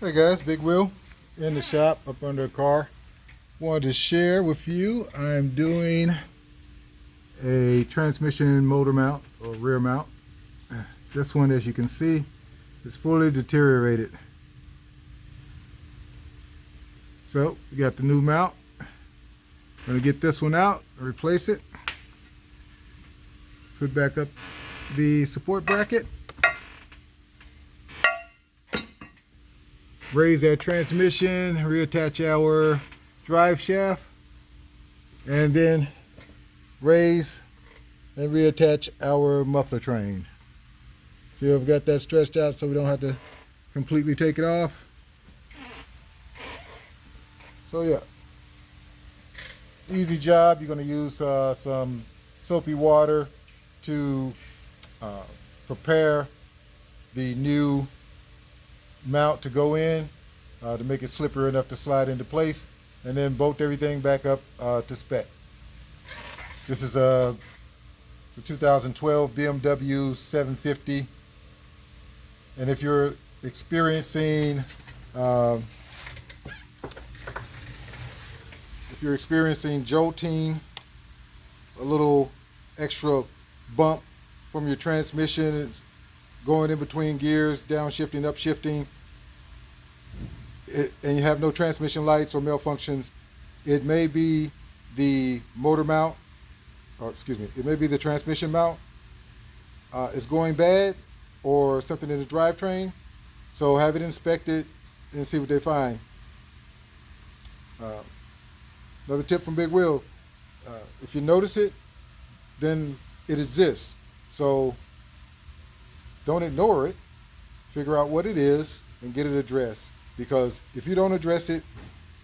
Hey guys, Big Will in the shop up under a car. Wanted to share with you I'm doing a transmission motor mount or rear mount. This one, as you can see, is fully deteriorated. So we got the new mount. I'm gonna get this one out and replace it. Put back up the support bracket. Raise our transmission, reattach our drive shaft, and then raise and reattach our muffler train. See, I've got that stretched out so we don't have to completely take it off. So yeah, easy job. You're going to use some soapy water to prepare the new mount to go in, to make it slippery enough to slide into place, and then bolt everything back up to spec. This is a 2012 BMW 750, and if you're experiencing jolting, a little extra bump from your transmission, it's going in between gears, downshifting, upshifting, and you have no transmission lights or malfunctions, it may be the motor mount, or excuse me, it may be the transmission mount is going bad, or something in the drivetrain. So have it inspected and see what they find. Another tip from Big Will, if you notice it, then it exists. So don't ignore it. Figure out what it is and get it addressed. Because if you don't address it,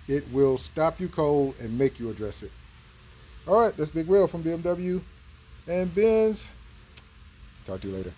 it will stop you cold and make you address it. All right, that's Big Will from BMW and Benz. Talk to you later.